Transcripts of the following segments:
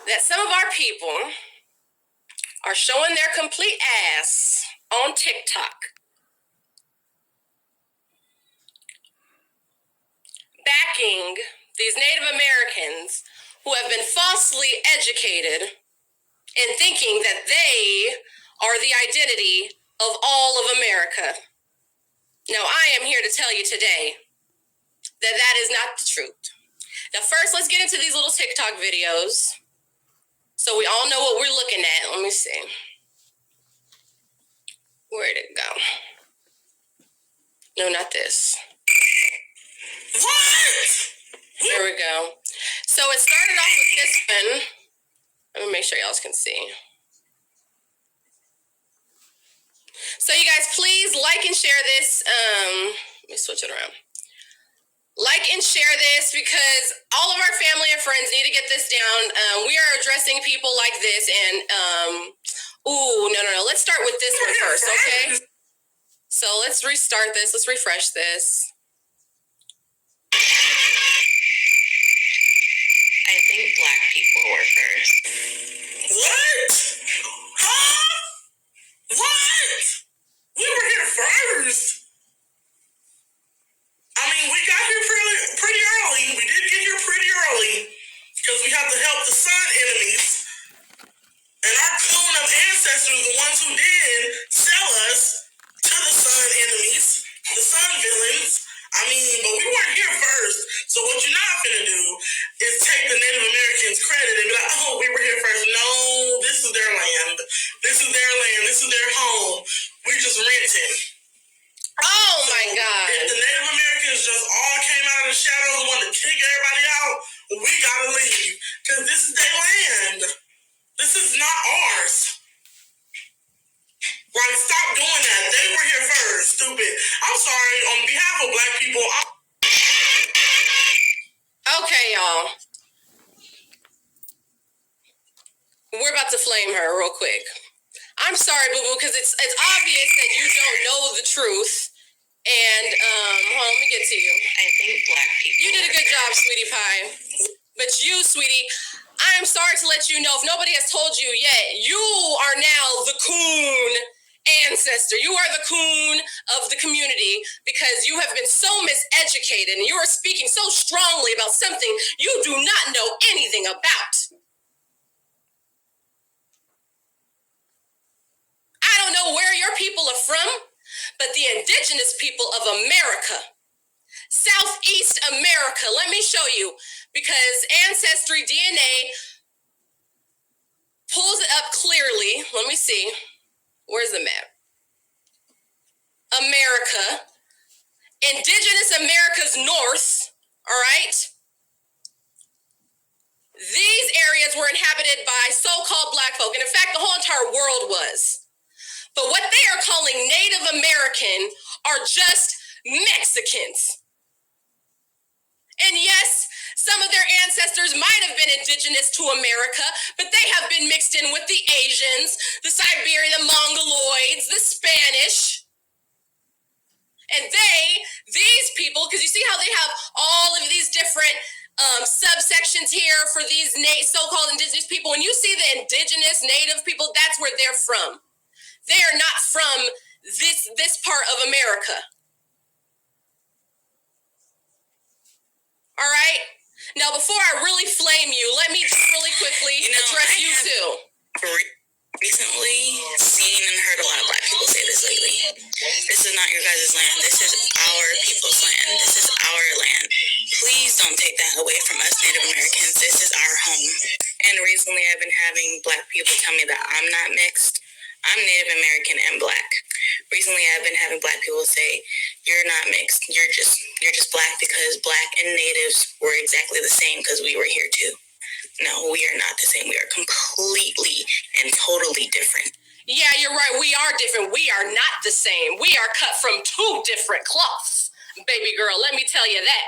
that some of our people are showing their complete ass on TikTok, backing these Native Americans who have been falsely educated in thinking that they are the identity of all of America. Now, I am here to tell you today that that is not the truth. Now, first, let's get into these little TikTok videos so we all know what we're looking at. Let me see. Where'd it go? No, not this. What? There we go. So it started off with this one. Let me make sure y'all can see. So you guys, please like and share this. Let me switch it around. Like and share this because all of our family and friends need to get this down. We are addressing people like this, and no. Let's start with this one first, okay? So let's restart this. Let's refresh this. I think Black people were first. What? Huh? What? We were here first. I mean, we got here pretty early. We did get here pretty early because we have to help the sun enemies. And our clone of ancestors, the ones who did sell us to the sun enemies, the sun villains. I mean, but we weren't here first. So what you're not gonna do is take the Native Americans' credit and be like, oh, we were here first. No, this is their land. This is their land. This is their home. We're just renting. Oh my God. If the Native Americans just all came out of the shadows and wanted to kick everybody out, we gotta leave. Because this is their land. This is not ours. Like, stop doing that. They were here first, stupid. I'm sorry, on behalf of Black people, Okay, y'all. We're about to flame her real quick. I'm sorry, boo-boo, because it's obvious that you don't know the truth. And, hold on, let me get to you. I think Black people. You did a good job, sweetie pie. But you, sweetie, I am sorry to let you know, if nobody has told you yet, you are now the coon ancestor. You are the coon of the community because you have been so miseducated and you are speaking so strongly about something you do not know anything about. I don't know where your people are from, but the indigenous people of America, Southeast America, let me show you, because Ancestry DNA pulls it up clearly. Let me see. Where's the map? America, indigenous America's north, all right? These areas were inhabited by so-called Black folk, and in fact, the whole entire world was. But what they are calling Native American are just Mexicans. And yes, some of their ancestors might have been indigenous to America, but they have been mixed in with the Asians, the Siberian, the Mongoloids, the Spanish. And these people, because you see how they have all of these different subsections here for these so-called indigenous people. When you see the indigenous Native people, that's where they're from. They are not from this part of America. All right? Now, before I really flame you, let me just really quickly address you too. Recently seen and heard a lot of Black people say this lately. This is not your guys' land. This is our people's land. This is our land. Please don't take that away from us Native Americans. This is our home. And recently I've been having Black people tell me that I'm not mixed. I'm Native American and Black. Recently I've been having Black people say, you're not mixed. You're just Black because Black and Natives were exactly the same because we were here too. No, we are not the same. We are completely and totally different. Yeah, you're right. We are different. We are not the same. We are cut from two different cloths, baby girl. Let me tell you that.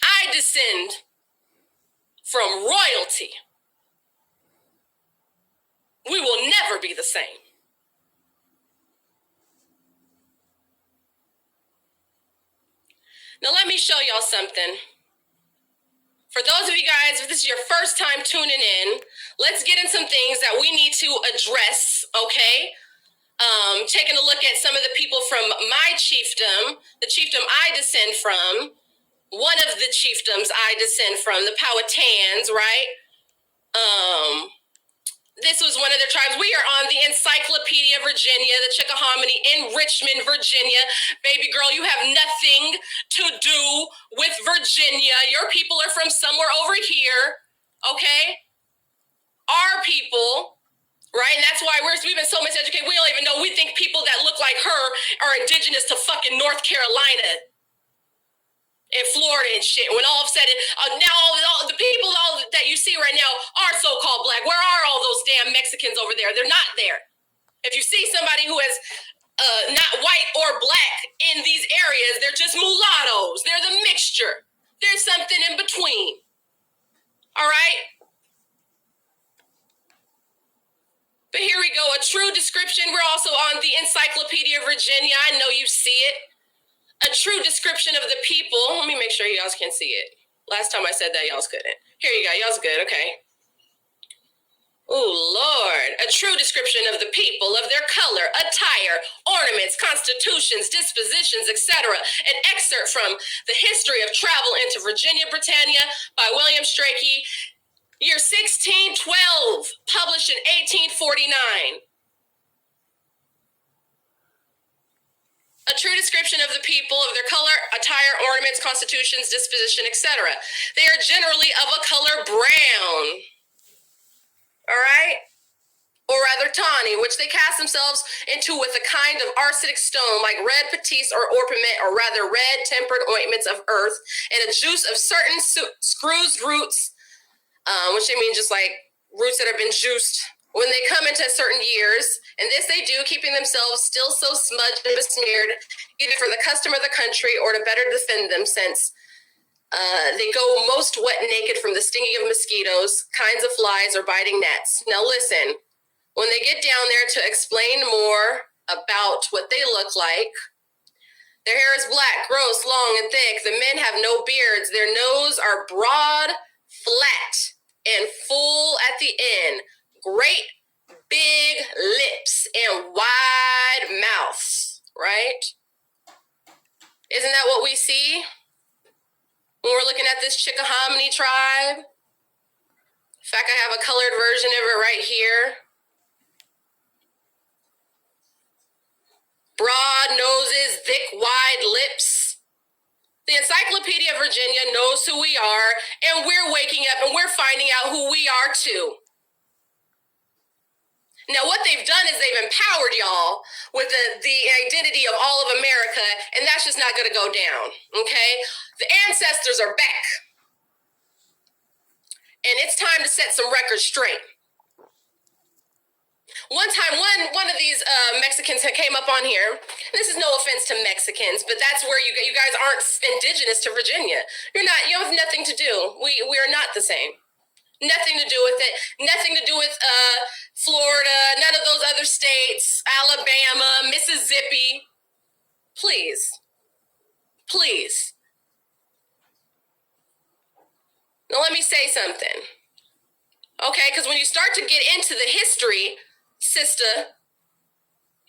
I descend from royalty. We will never be the same. Now let me show y'all something. For those of you guys, if this is your first time tuning in, let's get in some things that we need to address, okay? Taking a look at some of the people from my chiefdom, the chiefdom I descend from, one of the chiefdoms I descend from, the Powhatans, right? This was one of their tribes. We are on the Encyclopedia Virginia, the Chickahominy in Richmond, Virginia. Baby girl, you have nothing to do with Virginia. Your people are from somewhere over here, okay? Our people, right? And that's why we've been so miseducated. We don't even know. We think people that look like her are indigenous to fucking North Carolina and Florida and shit. When all of a sudden, now all the people that you see right now are so-called black. Where are all those damn Mexicans over there? They're not there. If you see somebody who is not white or black in these areas, they're just mulattoes. They're the mixture. There's something in between. All right? But here we go. A true description. We're also on the Encyclopedia Virginia. I know you see it. A true description of the people. Let me make sure y'all can see it. Last time I said that, y'all couldn't. Here you go. Y'all's good. Okay. Oh, Lord. A true description of the people, of their color, attire, ornaments, constitutions, dispositions, etc. An excerpt from The History of Travel into Virginia, Britannia by William Strachey, year 1612, published in 1849. A true description of the people, of their color, attire, ornaments, constitutions, disposition, etc. They are generally of a color brown. All right? Or rather tawny, which they cast themselves into with a kind of arsenic stone, like red patisse or orpiment, or rather red tempered ointments of earth, and a juice of certain screws roots, which they mean just like roots that have been juiced, when they come into certain years, and this they do, keeping themselves still so smudged and besmeared, either for the custom of the country or to better defend them, since they go most wet and naked from the stinging of mosquitoes, kinds of flies, or biting gnats. Now listen, when they get down there to explain more about what they look like, their hair is black, gross, long, and thick. The men have no beards. Their noses are broad, flat, and full at the end. Great big lips and wide mouths, right? Isn't that what we see when we're looking at this Chickahominy tribe? In fact, I have a colored version of it right here. Broad noses, thick, wide lips. The Encyclopedia of Virginia knows who we are, and we're waking up and we're finding out who we are too. Now, what they've done is they've empowered y'all with the identity of all of America, and that's just not going to go down, okay? The ancestors are back, and it's time to set some records straight. One time, one of these Mexicans came up on here. This is no offense to Mexicans, but that's where you guys aren't indigenous to Virginia. You're not. You have nothing to do. We are not the same. Nothing to do with it. Nothing to do with Florida, none of those other states, Alabama, Mississippi. Please. Please. Now let me say something. Okay, because when you start to get into the history, sister,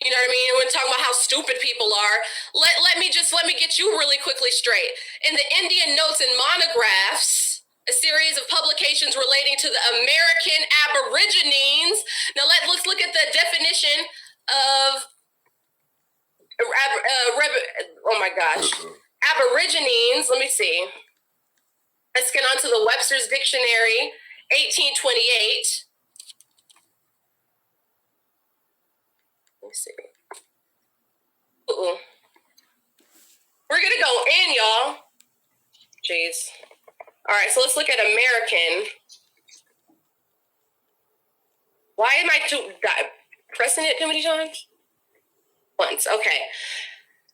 you know what I mean? When talking about how stupid people are, let me get you really quickly straight. In the Indian Notes and Monographs, a series of publications relating to the American Aborigines. Now let's look at the definition of oh my gosh, Aborigines. Let me see. Let's get onto the Webster's Dictionary, 1828. Let me see. Ooh. We're gonna go in, y'all. Jeez. All right, so let's look at American. Why am I pressing it too many times? Once, okay.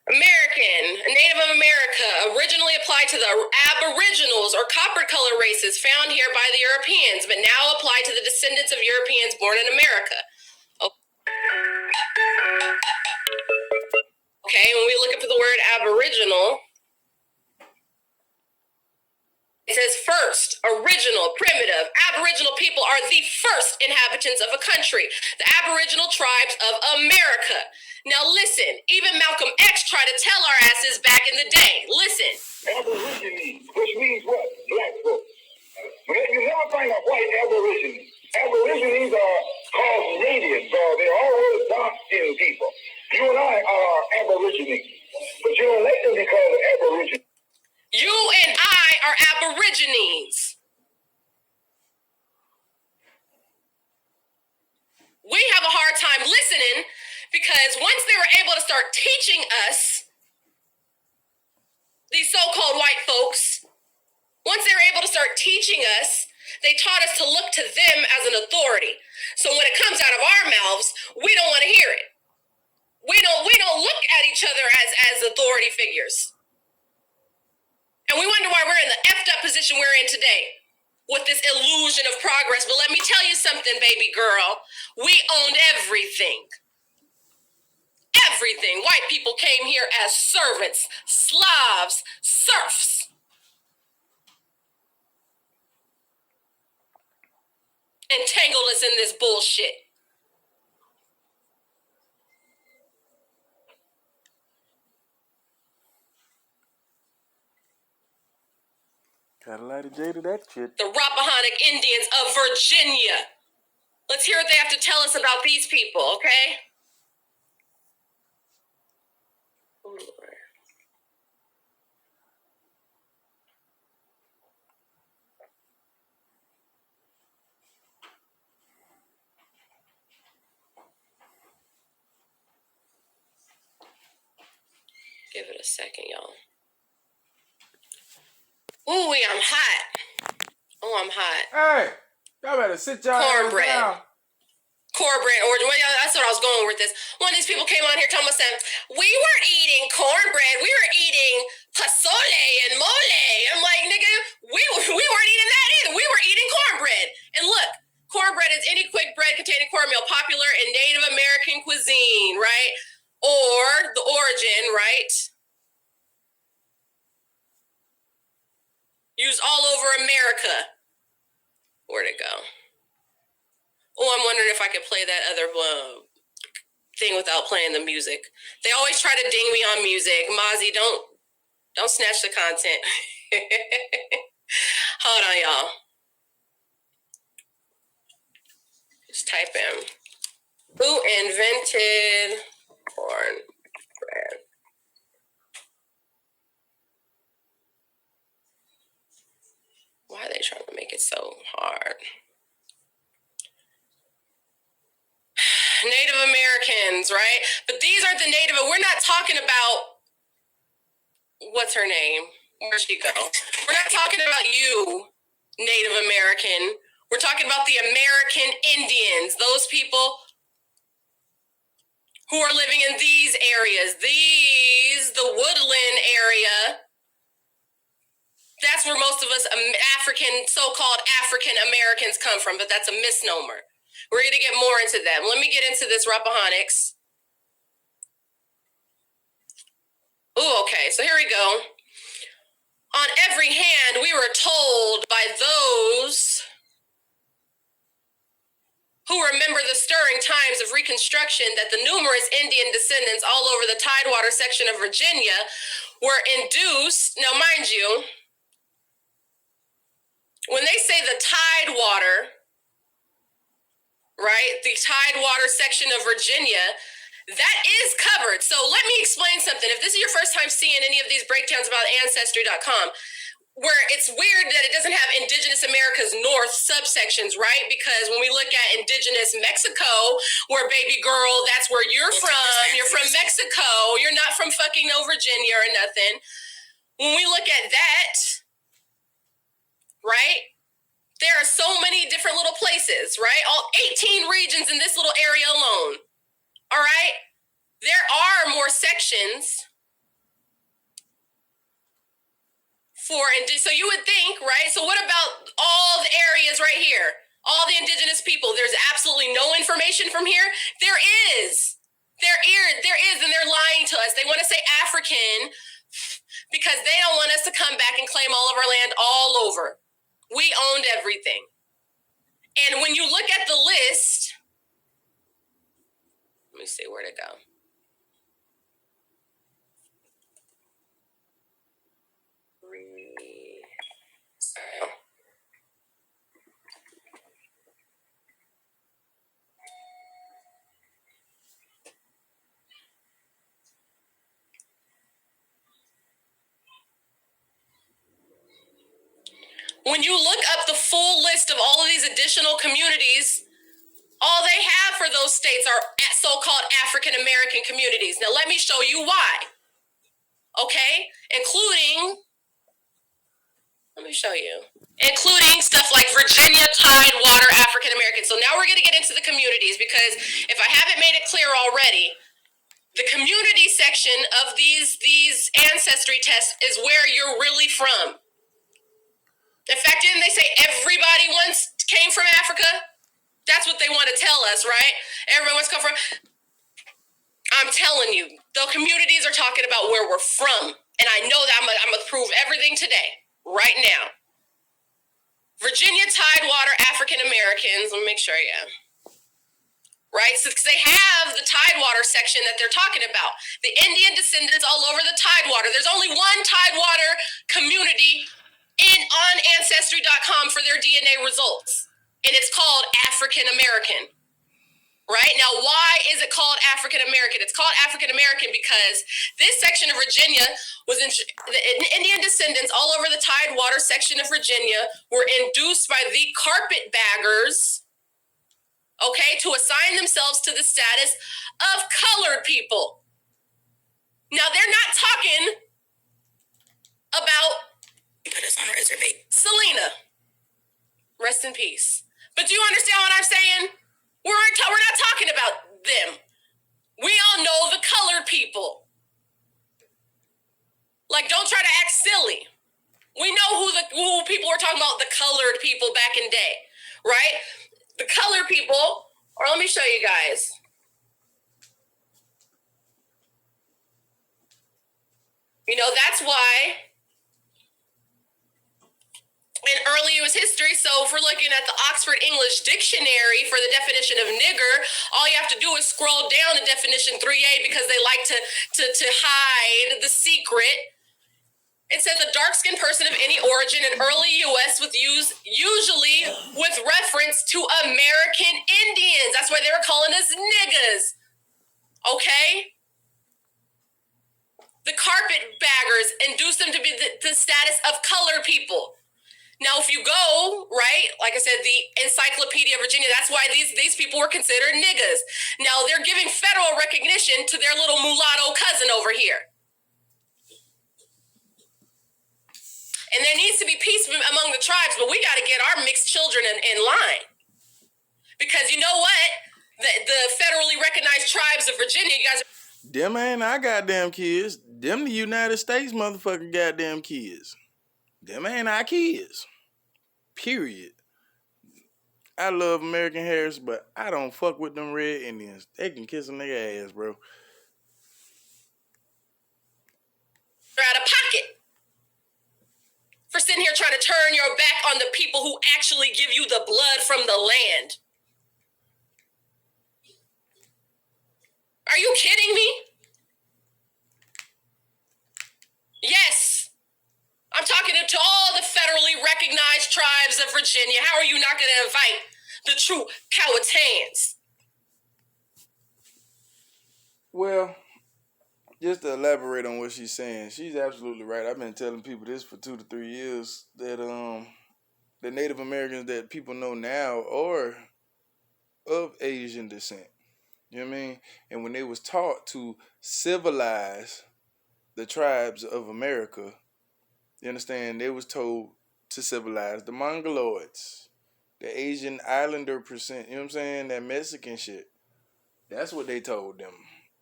American, Native America, originally applied to the Aboriginals or copper color races found here by the Europeans, but now apply to the descendants of Europeans born in America. Okay, when we look up the word Aboriginal, It says first, original, primitive. Aboriginal people are the first inhabitants of a country. The Aboriginal tribes of America. Now listen, even Malcolm X tried to tell our asses back in the day. Listen. Aborigines, which means what? Black folks. But you never find a white aborigine. Aborigines are called natives, or they're always dark-skinned people. You and I are aborigines. But you don't let them be called aborigines. You and I are aborigines. We have a hard time listening because once they were able to start teaching us, these so-called white folks, once they were able to start teaching us, they taught us to look to them as an authority. So when it comes out of our mouths, we don't want to hear it. We don't look at each other as authority figures. And we wonder why we're in the effed up position we're in today with this illusion of progress. But let me tell you something, baby girl. We owned everything. Everything. White people came here as servants, Slavs, serfs. Entangled us in this bullshit. Got a lot of J to that shit. The Rappahannock Indians of Virginia. Let's hear what they have to tell us about these people, okay? Give it a second, y'all. Ooh, I'm hot. Oh, I'm hot. Hey, y'all better sit y'all Cornbread. down. Cornbread, or well, yeah, that's what I was going with this. One of these people came on here telling us that we weren't eating cornbread, we were eating pozole and mole. I'm like, nigga, we weren't eating that either. We were eating cornbread. And look, cornbread is any quick bread containing cornmeal, popular in Native American cuisine, right? Or the origin, right? Used all over America. Where'd it go? Oh, I'm wondering if I could play that other thing without playing the music. They always try to ding me on music. Mozzie, don't snatch the content. Hold on, y'all. Just type in. Who invented cornbread? Why are they trying to make it so hard? Native Americans, right? But these aren't the Native. We're not talking about, what's her name? Where'd she go? We're not talking about you, Native American. We're talking about the American Indians, those people who are living in these areas. The woodland area. That's where most of us so-called African Americans come from, but that's a misnomer. We're going to get more into them. Let me get into this Rappahannock's. Ooh, okay, so here we go. On every hand, we were told by those who remember the stirring times of Reconstruction that the numerous Indian descendants all over the Tidewater section of Virginia were induced. Now, mind you, when they say the Tidewater, right, the Tidewater section of Virginia, that is covered. So let me explain something. If this is your first time seeing any of these breakdowns about Ancestry.com, where it's weird that it doesn't have Indigenous America's North subsections, right? Because when we look at Indigenous Mexico, where baby girl, that's where you're from. You're from Mexico. You're not from fucking no Virginia or nothing. When we look at that, right? There are so many different little places, right? All 18 regions in this little area alone. All right? There are more sections for, so you would think, right? So what about all the areas right here? All the indigenous people, there's absolutely no information from here? There is. There is, and they're lying to us. They want to say African because they don't want us to come back and claim all of our land all over. We owned everything. And when you look at the list, let me see where to go. Sorry. When you look up the full list of all of these additional communities, all they have for those states are so-called African American communities. Now, let me show you why. Okay? Including stuff like Virginia Tidewater African Americans. So now we're going to get into the communities, because if I haven't made it clear already, the community section of these ancestry tests is where you're really from. In fact, didn't they say everybody once came from Africa? That's what they want to tell us, right? Everyone's come from. I'm telling you, the communities are talking about where we're from. And I know that I'm going to prove everything today, right now. Virginia Tidewater African Americans, let me make sure, yeah. Right? So, because they have the Tidewater section that they're talking about. The Indian descendants all over the Tidewater. There's only one Tidewater community on Ancestry.com for their DNA results. And it's called African American. Right? Now, why is it called African American? It's called African American because this section of Virginia was the Indian descendants all over the Tidewater section of Virginia were induced by the carpetbaggers, okay, to assign themselves to the status of colored people. Now, they're not talking about Put us on reservation. Selena. Rest in peace. But do you understand what I'm saying? We're not talking about them. We all know the colored people. Like, don't try to act silly. We know who people were talking about, the colored people back in day, right? The colored people, or let me show you guys. You know, that's why in early U.S. history, so if we're looking at the Oxford English Dictionary for the definition of nigger, all you have to do is scroll down to definition 3A because they like to hide the secret. It says a dark-skinned person of any origin in early U.S. usually with reference to American Indians. That's why they were calling us niggas. Okay? The carpetbaggers induced them to be the status of colored people. Now, if you go, right, like I said, the Encyclopedia of Virginia, that's why these people were considered niggas. Now, they're giving federal recognition to their little mulatto cousin over here. And there needs to be peace among the tribes, but we got to get our mixed children in line. Because you know what? The federally recognized tribes of Virginia, you guys... Them ain't our goddamn kids. Them the United States motherfucking goddamn kids. Them ain't our kids. Period. I love American Heiress, but I don't fuck with them red Indians. They can kiss a nigga ass, bro. They're out of pocket for sitting here trying to turn your back on the people who actually give you the blood from the land. Are you kidding me? Yes. I'm talking to all the federally recognized tribes of Virginia. How are you not going to invite the true Powhatans? Well, just to elaborate on what she's saying, she's absolutely right. I've been telling people this for 2 to 3 years, that the Native Americans that people know now are of Asian descent. You know what I mean? And when they was taught to civilize the tribes of America, you understand, they was told to civilize the Mongoloids, the Asian Islander percent, you know what I'm saying, that Mexican shit. That's what they told them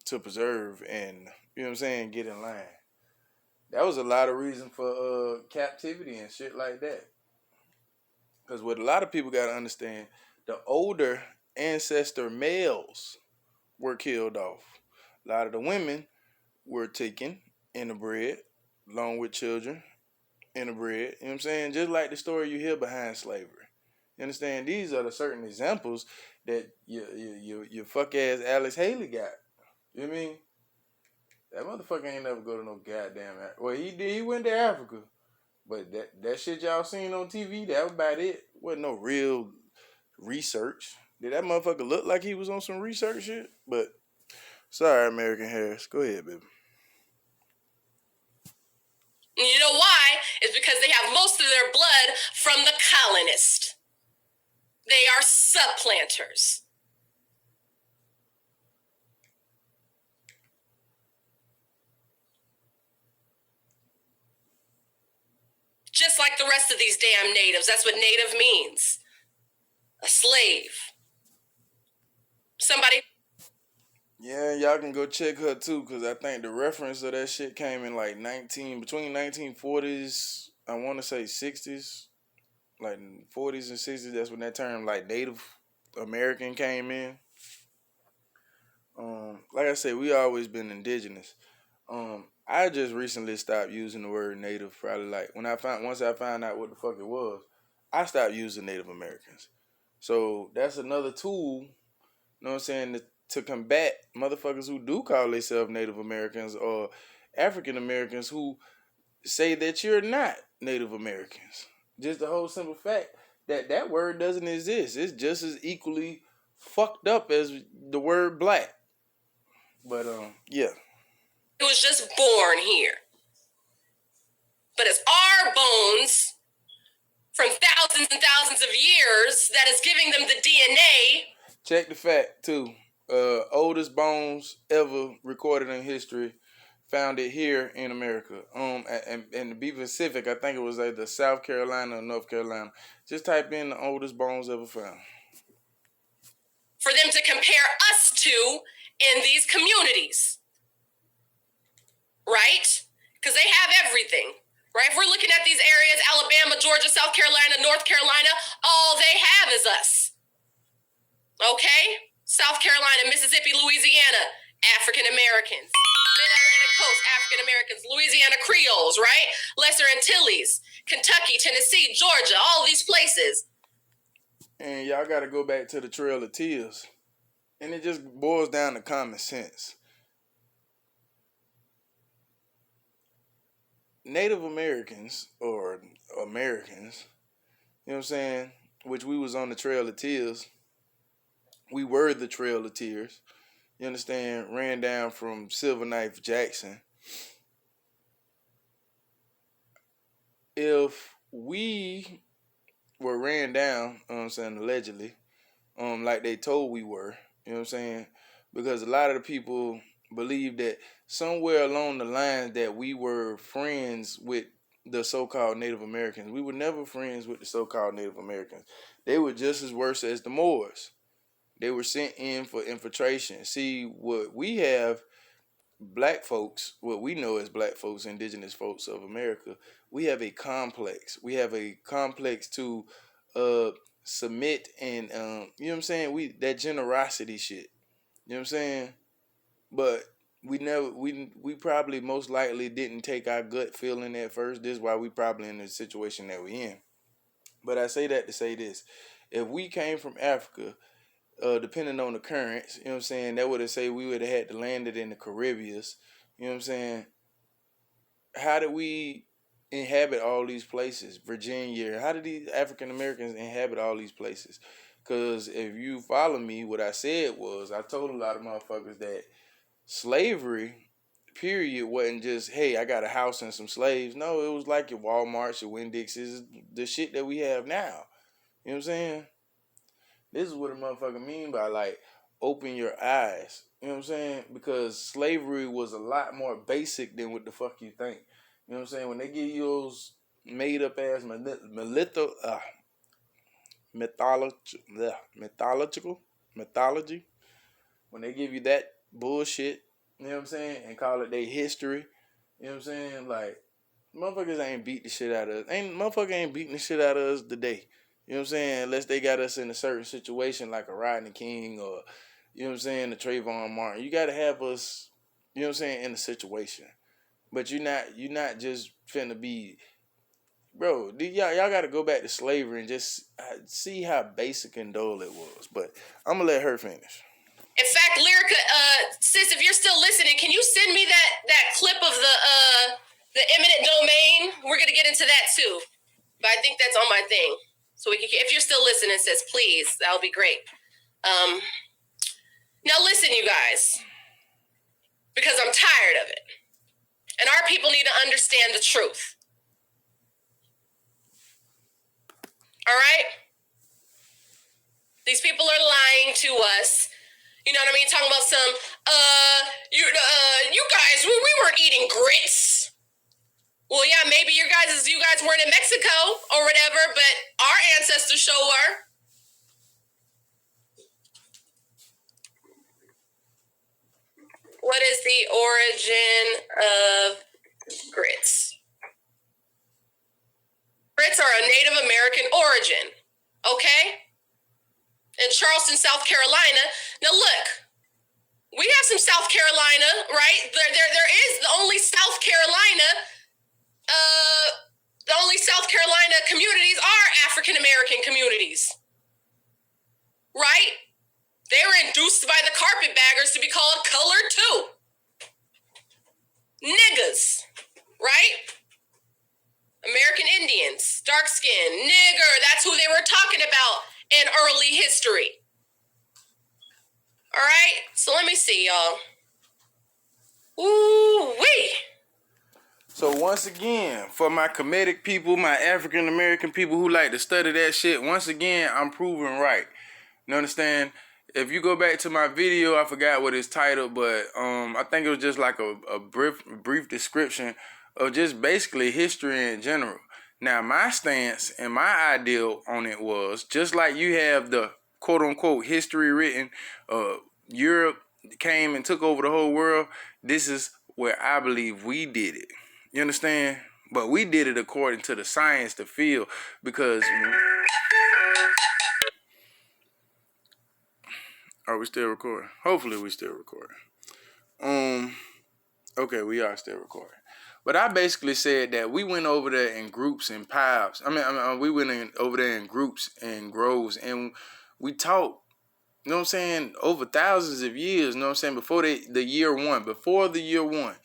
to preserve and, you know what I'm saying, get in line. That was a lot of reason for captivity and shit like that. Because what a lot of people got to understand, the older ancestor males were killed off. A lot of the women were taken, interbred, along with children, interbred. You know what I'm saying? Just like the story you hear behind slavery. You understand? These are the certain examples that your fuck ass Alex Haley got. You know what I mean? That motherfucker ain't never go to no goddamn. Well, he did. He went to Africa, but that shit y'all seen on TV, that was about it. Wasn't no real research. Did that motherfucker look like he was on some research shit? But sorry, American Heiress. Go ahead, baby. And you know why? It's because they have most of their blood from the colonist. They are subplanters. Just like the rest of these damn natives. That's what native means. A slave. Somebody. Yeah, y'all can go check her too, cause I think the reference of that shit came in like between 1940s, I want to say 60s, like 40s and 60s. That's when that term like Native American came in. Like I said, we always been indigenous. I just recently stopped using the word native. Probably like once I found out what the fuck it was, I stopped using Native Americans. So that's another tool. You know what I'm saying, to combat motherfuckers who do call themselves Native Americans or African Americans who say that you're not Native Americans. Just the whole simple fact that that word doesn't exist. It's just as equally fucked up as the word black. But yeah. It was just born here. But it's our bones from thousands and thousands of years that is giving them the DNA. Check the fact too. Oldest bones ever recorded in history, found it here in America. And to be specific, I think it was either South Carolina or North Carolina. Just type in the oldest bones ever found. For them to compare us to in these communities. Right? Because they have everything. Right? If we're looking at these areas, Alabama, Georgia, South Carolina, North Carolina, all they have is us. Okay? South Carolina, Mississippi, Louisiana, African Americans. Mid-Atlantic Coast, African Americans. Louisiana Creoles, right? Lesser Antilles, Kentucky, Tennessee, Georgia, all these places. And y'all got to go back to the Trail of Tears. And it just boils down to common sense. Native Americans, or Americans, you know what I'm saying, which we was on the Trail of Tears. We were the Trail of Tears. You understand? Ran down from Silver Knife Jackson. If we were ran down, you know what I'm saying, allegedly, like they told we were, you know what I'm saying? Because a lot of the people believe that somewhere along the lines that we were friends with the so-called Native Americans. We were never friends with the so-called Native Americans. They were just as worse as the Moors. They were sent in for infiltration. See, what we have, black folks, what we know as black folks, indigenous folks of America, we have a complex. We have a complex to submit and, you know what I'm saying? That generosity shit. You know what I'm saying? But we probably most likely didn't take our gut feeling at first. This is why we probably in the situation that we in. But I say that to say this. If we came from Africa, depending on the currents, you know what I'm saying, that would have say we would have had to land it in the Caribbean. You know what I'm saying? How did we inhabit all these places? Virginia, how did these African Americans inhabit all these places? Because if you follow me, what I said was, I told a lot of motherfuckers that slavery, period, wasn't just, hey, I got a house and some slaves. No, it was like your Walmarts, your Winn-Dixie's, the shit that we have now. You know what I'm saying? This is what a motherfucker mean by, like, open your eyes. You know what I'm saying? Because slavery was a lot more basic than what the fuck you think. You know what I'm saying? When they give you those made up ass mythology, when they give you that bullshit, you know what I'm saying, and call it their history, you know what I'm saying? Like, motherfuckers ain't beat the shit out of us. Motherfucker ain't beating the shit out of us today. You know what I'm saying? Unless they got us in a certain situation like a Rodney King or, you know what I'm saying, the Trayvon Martin. You got to have us, you know what I'm saying, in a situation. But you're not just finna be, bro. Y'all got to go back to slavery and just see how basic and dull it was. But I'm gonna let her finish. In fact, Lyrica, sis, if you're still listening, can you send me that clip of the eminent domain? We're gonna get into that too, but I think that's on my thing, so we can. If you're still listening, sis, please, that'll be great. Now listen, you guys, because I'm tired of it, and our people need to understand the truth. All right, these people are lying to us. You know what I mean? Talking about some, you guys, we weren't eating grits. Well, yeah, maybe you guys weren't in Mexico or whatever, but our ancestors sure were. What is the origin of grits? Grits are a Native American origin, okay? In Charleston, South Carolina. Now look, we have some South Carolina, right? There is the only South Carolina communities are African American communities, right? They were induced by the carpetbaggers to be called colored too. Niggas, right? American Indians, dark skin, nigger, that's who they were talking about in early history. All right, so let me see, y'all. Ooh-wee. So once again, for my Kemetic people, my African American people who like to study that shit, once again, I'm proven right. You understand? If you go back to my video, I forgot what it's titled, but I think it was just like a brief description of just basically history in general. Now, my stance and my ideal on it was, just like you have the quote-unquote history written, Europe came and took over the whole world, this is where I believe we did it. You understand? But we did it according to the science, the field, because... Are we still recording? Hopefully we still recording. Okay, we are still recording. But I basically said that we went over there in groups and piles. We went over there in groups and groves, and we taught, you know what I'm saying, over thousands of years, you know what I'm saying, before the year one.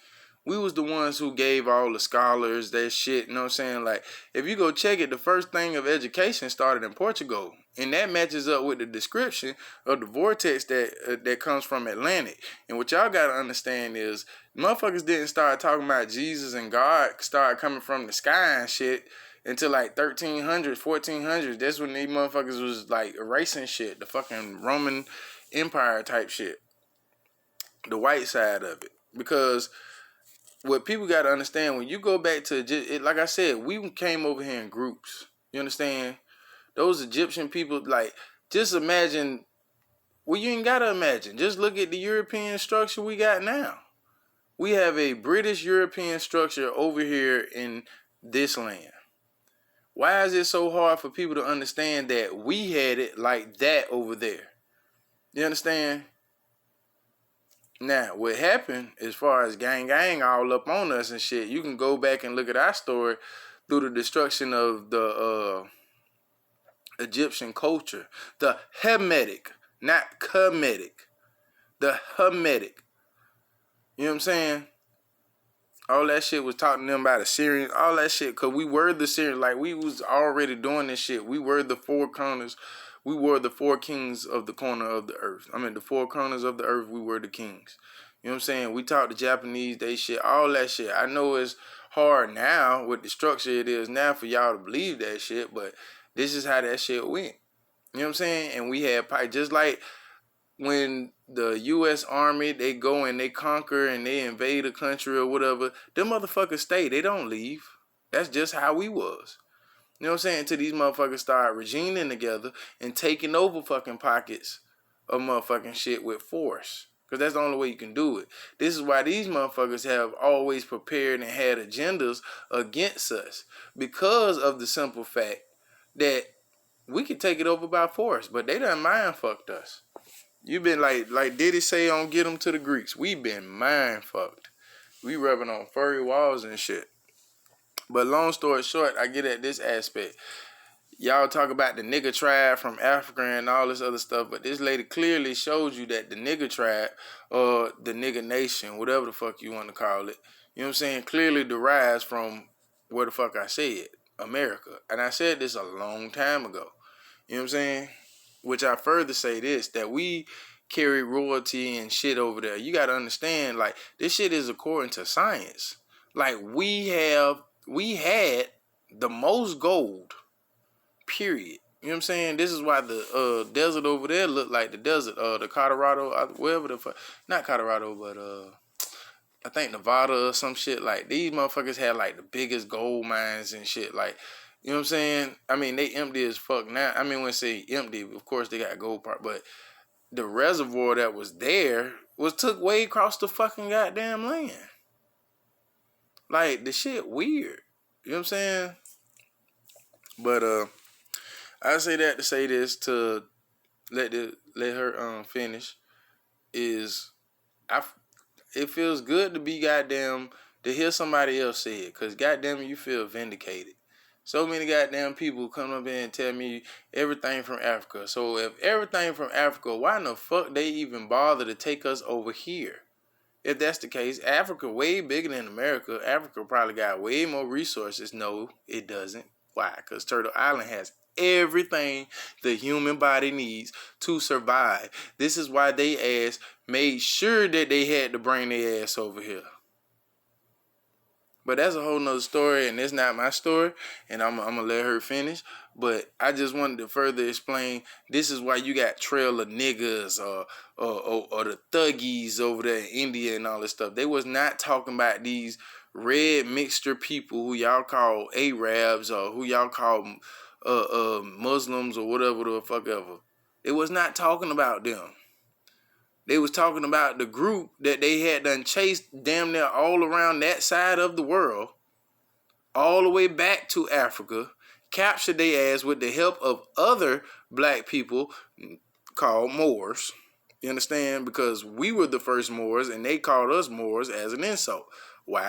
We was the ones who gave all the scholars that shit, you know what I'm saying? Like, if you go check it, the first thing of education started in Portugal. And that matches up with the description of the vortex that comes from Atlantic. And what y'all got to understand is, motherfuckers didn't start talking about Jesus and God started coming from the sky and shit until like 1300s, 1400s. That's when these motherfuckers was like erasing shit. The fucking Roman Empire type shit. The white side of it. Because... what people got to understand, when you go back to, like I said, we came over here in groups. You understand? Those Egyptian people, like, just imagine, well, you ain't got to imagine. Just look at the European structure we got now. We have a British-European structure over here in this land. Why is it so hard for people to understand that we had it like that over there? You understand? Now, what happened as far as gang all up on us and shit, you can go back and look at our story through the destruction of the Egyptian culture. The Hermetic, not Kemetic. The Hermetic. You know what I'm saying? All that shit was talking to them about Assyrians, all that shit, because we were the Syrians. Like, we was already doing this shit. We were the four corners. We were the four kings of the corner of the earth. I mean, the four corners of the earth, we were the kings. You know what I'm saying? We taught the Japanese, they shit, all that shit. I know it's hard now with the structure it is now for y'all to believe that shit, but this is how that shit went. You know what I'm saying? And we had, just like when the U.S. Army, they go and they conquer and they invade a country or whatever, them motherfuckers stay. They don't leave. That's just how we was. You know what I'm saying? Until these motherfuckers start regiming together and taking over fucking pockets of motherfucking shit with force. Because that's the only way you can do it. This is why these motherfuckers have always prepared and had agendas against us. Because of the simple fact that we could take it over by force. But they done mind fucked us. You've been like Diddy say on Get 'Em to the Greeks. We've been mind fucked. We rubbing on furry walls and shit. But long story short, I get at this aspect. Y'all talk about the nigga tribe from Africa and all this other stuff, but this lady clearly shows you that the nigga tribe, or the nigga nation, whatever the fuck you want to call it, you know what I'm saying, clearly derives from where the fuck I said, America. And I said this a long time ago. You know what I'm saying? Which I further say this, that we carry royalty and shit over there. You got to understand, like, this shit is according to science. Like, we had the most gold, period. You know what I'm saying? This is why the desert over there look like the desert, the Colorado, wherever the fuck, not Colorado, but I think Nevada or some shit. Like, these motherfuckers had like the biggest gold mines and shit. Like, you know what I'm saying? I mean, they empty as fuck now. I mean, when I say empty, of course they got gold part, but the reservoir that was there was took way across the fucking goddamn land. Like, the shit weird. You know what I'm saying? But I say that to say this, to let her finish, is it feels good to be goddamn, to hear somebody else say it, cause goddamn you feel vindicated. So many goddamn people come up here and tell me everything from Africa. So if everything from Africa, why in the fuck they even bother to take us over here? If that's the case, Africa way bigger than America. Africa probably got way more resources. No, it doesn't. Why? Because Turtle Island has everything the human body needs to survive. This is why they ass made sure that they had to bring their ass over here. But that's a whole nother story, and it's not my story, and I'm going to let her finish. But I just wanted to further explain, this is why you got trail of niggas or the thuggies over there in India and all this stuff. They was not talking about these red mixture people who y'all call Arabs or who y'all call Muslims or whatever the fuck ever. They was not talking about them. They was talking about the group that they had done chased damn near all around that side of the world, all the way back to Africa, captured their ass with the help of other black people called Moors. You understand? Because we were the first Moors and they called us Moors as an insult.